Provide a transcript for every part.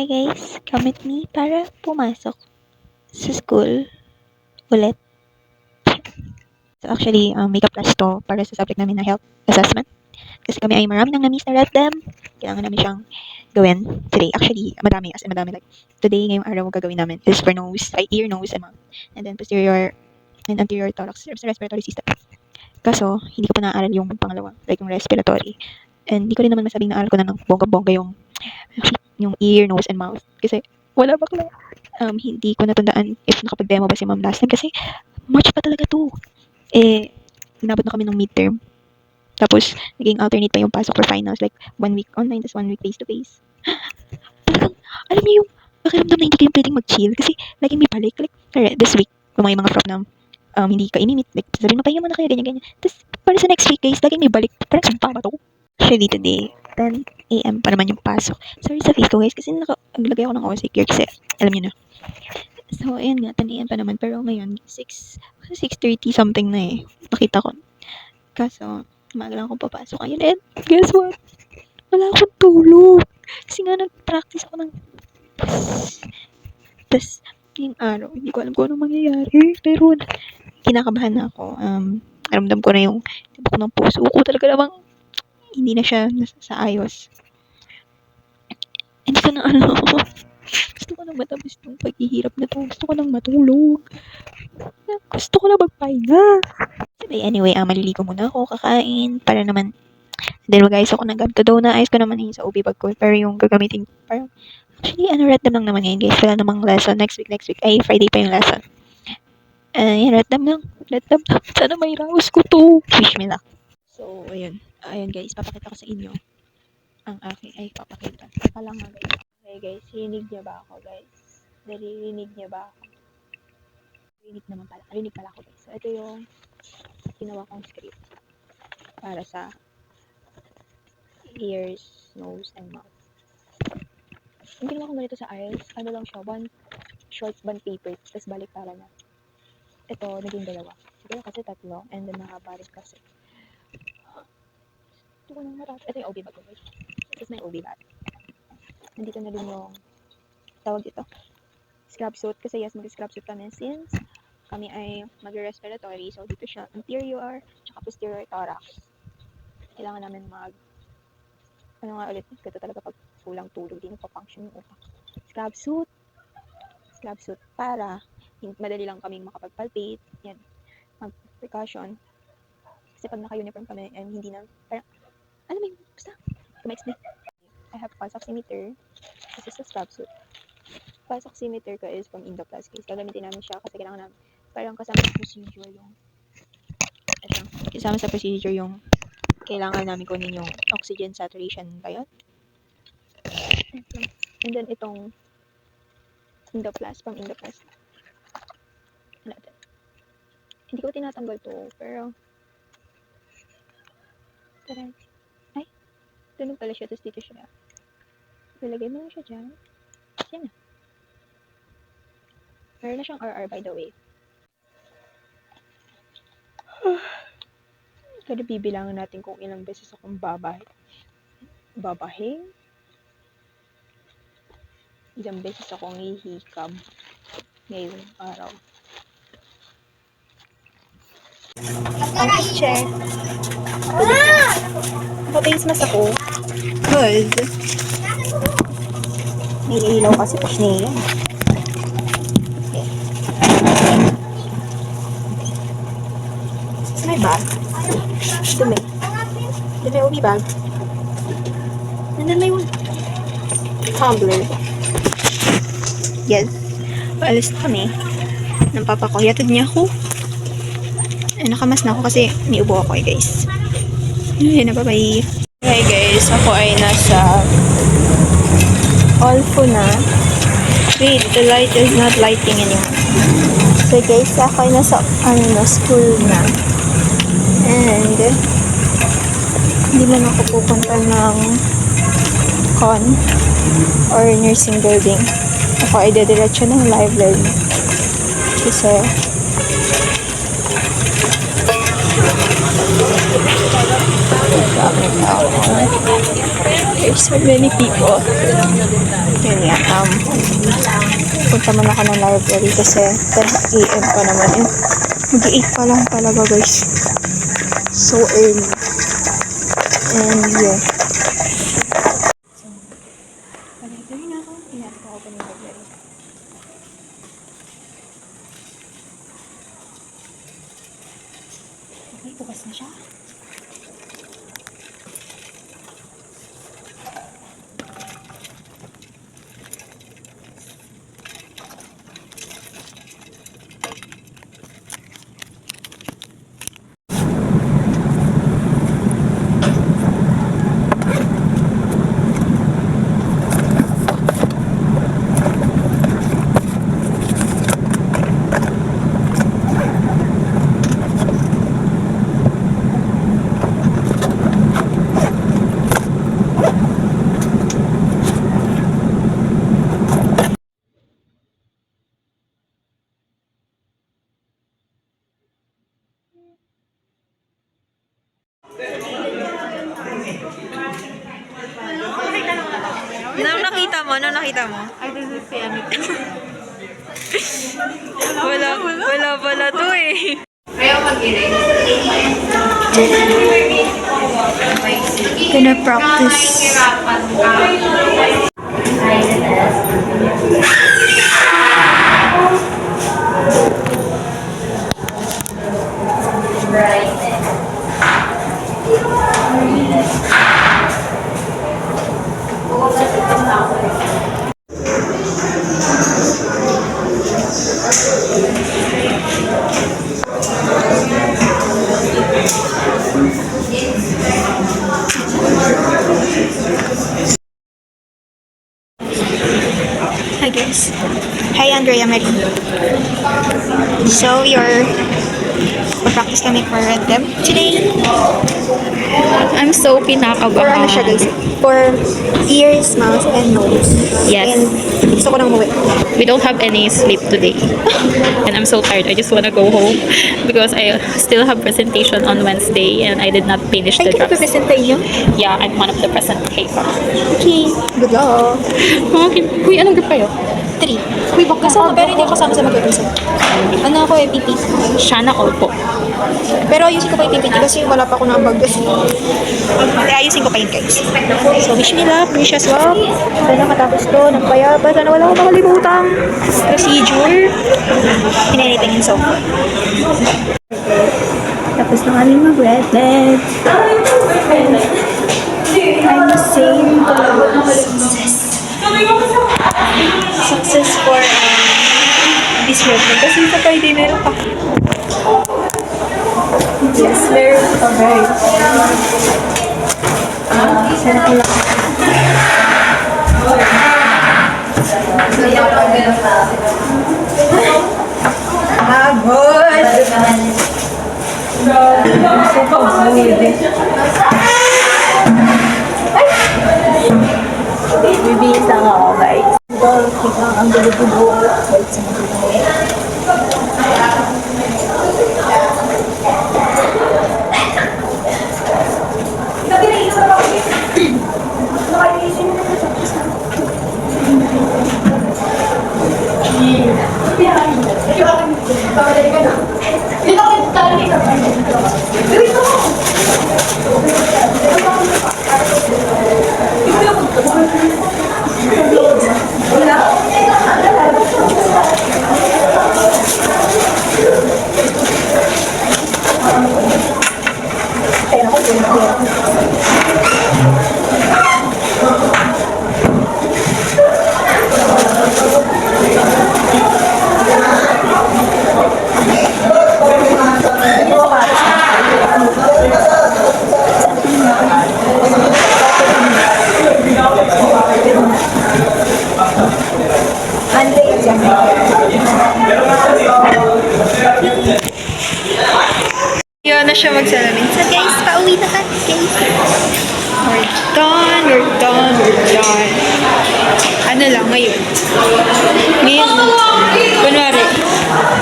Hi guys, gamit me para pumasok sa school ulit. So actually, makeup class to para sa subject namin na health assessment. Kasi kami ay marami nang na-miss na them. Kailangan namin siyang gawin today. Actually, madami, as in madami. Like, today, ngayong araw, gagawin namin is for nose, ear, nose, and mouth. And then posterior and anterior thorax, respiratory system. Kaso, hindi ko pa naaral yung pangalawa, like yung respiratory. And hindi ko rin naman masabing naaral ko na ng bongga-bongga yung ear, nose, and mouth. Kasi, wala bakla. Hindi ko natandaan if nakapag-demo ba si ma'am last time. Kasi, March pa talaga to. Inabot na kami ng midterm. Tapos, naging alternate pa yung pasok for finals. Like, 1 week online, tas 1 week face-to-face. Talagang, alam niyo yung pakiramdam na hindi kayo pwedeng mag-chill. Kasi, laging may balik. Like, this week, kung may mga prop na hindi ka inimit. Like, sabihin mo, pahinga mo na kayo, ganyan-ganyan. Tapos, para sa next week, guys, laging may balik. Parang sumpa ba to? Actually, today, 10 a.m. pa naman yung pasok. Sorry sa face ko, guys, kasi naglagay ako ng OC gear kasi, alam niyo na. So, ayun nga, 10 a.m. pa naman. Pero ngayon, 6:30 something na eh. Nakita ko. Kaso, umaga lang akong papasok. Ayun, and guess what? Wala akong tulog. Kasi nga, nag-practice ako ng tas, yung araw, hindi ko alam kung anong mangyayari. Pero, kinakabahan na ako. Aramdam ko na yung tibok ng puso ko. Talaga namang, hindi na siya sa ayos. Hindi ko na alam. Gusto ko nang matapos itong paghihirap na to. Gusto ko nang matulog. Gusto ko na magpahinga. Anyway, maliligo muna ako, kakain, para naman, then guys, ako nag-add to daw na, ayos ko naman yun sa OB bag ko, pero yung gagamitin, parang, actually, random lang naman ngayon, guys, wala namang lesson, next week, ay, Friday pa yung lesson. Random lang, sana may raos ko to, wish me luck. So, ayun guys, papakita ko sa inyo, ang aking, papakita, saka lang nga guys. Okay guys, rinig niya ba ako guys? Naririnig niya ba ako? Rinig pala ako guys. So, ito yung ginawa kong script para sa ears, nose, and mouth. Yung ginawa ko ganito sa IELTS, lang siya, one short bond paper, tapos balik para na. Ito, naging dalawa. Siguro kasi tatlo, and then mahaba rin kasi. Ito ko nang marap. Ito yung OB bag ko guys. Ito na yung OB bag. Nandito na din yung tawag ito. Scrub suit, kasi yes, mag-scrub suit kami since kami ay mag-respiratory. So, dito siya, anterior, tsaka posterior thorax. Kailangan namin ano nga ulit, ito talaga pag kulang tulog, di nagpa-function yung utak. Scrub suit, para madali lang kaming makapag-palpate, yan, mag-precaution. Kasi pag naka-uniform kami, hindi na, parang, alam mo yun, basta, ma-explain. I have pulse oximeter, kasi sa scrub suit. Pulse oximeter ko is from Indoclass case. Gagamitin namin siya kasi kailangan namin, parang kasama sa procedure yung kailangan namin kunin yung oxygen saturation ba yun? And then itong Indoclass, from Indoclass. Hindi ko tinatanggal to, pero ay, tunog pala siya, tapos dito siya. Ilagay mo lang siya dyan. Yan na. Meron na siyang RR by the way. Kada bibilangan natin kung ilang beses akong babahing. Ilang beses akong hihikab ngayong araw. Ang chair. Face mask ako. Good. May ilaw kasi pa niya. May bag. Dumi OB bag. And then may tumbler. Yes. Paalis na kami. Ng papa ko. Yatid niya ako. Nakamas na ako kasi may ubo ako guys. Ayun na, bye-bye. Okay guys, ako ay nasa Olfo na. Wait, the light is not lighting anymore. So guys, ako ay nasa school na. And hindi man ako pupunta ng con or nursing building. Ako ay dediretso ng library. Kasi there's so many people. Yun nga, punta man ako ng library kasi 10 AM pa naman yun. Mag-8 pa lang talaga guys. So early. And yun. Library na ako. Pinasok ako pa ng library. Okay, bukas na siya. Ano nakita mo? I didn't see anything. Wala pala to eh. Ayaw mag-iring. Gonna practice. Hi guys. Hi Andrea Marie. So practice kami for them today. I'm so For pinakabahan. ano siya guys? For ears, mouth, and nose. Yes. And gusto ko nang umuwi. We don't have any sleep today. And I'm so tired. I just want to go home because I still have presentation on Wednesday and I did not finish Ay, the ka drafts. presentay niyo? Yeah, I'm one of the presenters. Okay. Good luck. Okay. Uy, anong group kayo? 3. Uy, baka kasama, pero hindi ako kasama sa mag-uusap. Ano ako, PPT. Sana all po. Pero ayusin ko pa yung PPT kasi wala pa ako ng bag kasi. Kaya ayusin ko pa yun guys. So wish me luck, wish us luck. Sana matapos to, nagpayapa. Sana wala akong makalimutang procedure. In anything and so forth. Tapos na kami mag-red. I'm saying success. Success for this red. Kasi sa Friday meron pa. Yes, meron pa guys. Sana ko lang. Good! So bibihis lang ako guys. Ang gulo-gulo. Wait, sa mga Yun na siya magsalamin. So guys, pauwi na kami guys. We're done. Ano lang, ngayon. Kunwari.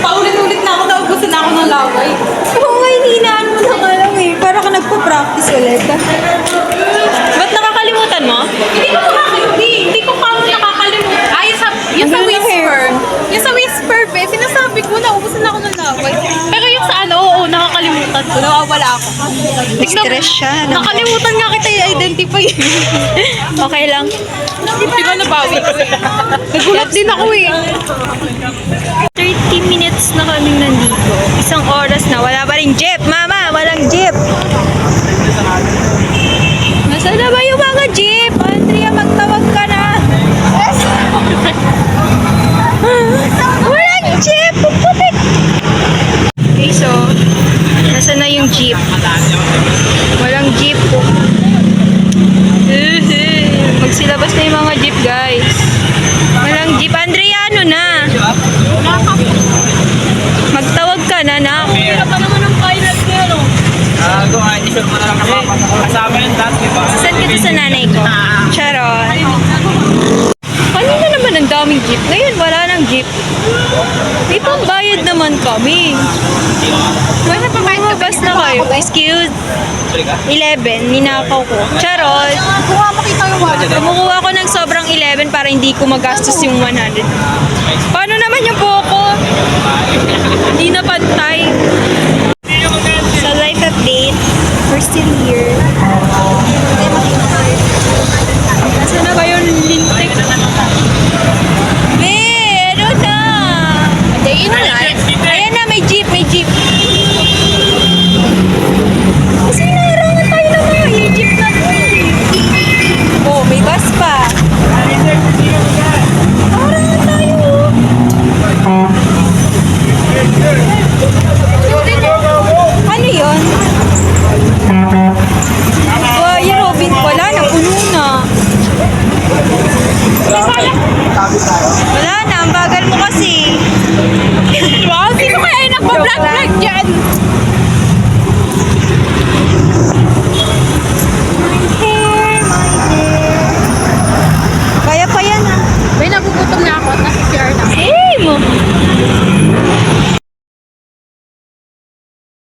Paulit-ulit na ako, naubusan na ako ng laway. Oo nga, hinihinaan mo na nga lang eh. Para ka nagpa-practice ulit. Ba't nakakalimutan mo? nakalimutan ko. Nawawala ako. Nag-stress siya. Nakalimutan nga kita i-identify. Okay lang. Buti nga nabawi ko eh. Nagulat din ako eh. 30 minutes na kaming nandito. Isang oras na. Wala pa rin jeep. Mama, walang jeep. Nasaan na ba yung mga jeep? Andrea, magtawag ka na. Walang jeep. Puputik. Okay, so, nasaan na yung jeep? Walang jeep po. Magsilabas na yung mga jeep, guys. Walang jeep. Andrea, ano na? Magtawag ka na, nak. Kaya pa naman ang pilot ko yun. T-shirt mo na lang kasama yung dance, di ba? Saan kita sa nanay ko? Charot. Kanina naman ang daming jeep. Ngayon, wala nang jeep. May pambayad naman kami. Lumabas na kayo. Excuse. 11. Ninakaw ko. Charot. Kung nga makita yung wallet. Kumukuha ko ng sobrang 11 para hindi ko magastos yung 100. Paano naman yung buko? Hindi na pantay. Sa life update, we're still here. Nasaan na ba yung lintik? Meron na! Day in na. Ayan na, may jeep, may jeep. Kasi naharangan tayo ng mga jeep na to eh. Oh, may bus pa. Naharangan tayo. Ano yun? Buhaya Robin pala, napuno na. Wala na, ang bagal mo kasi.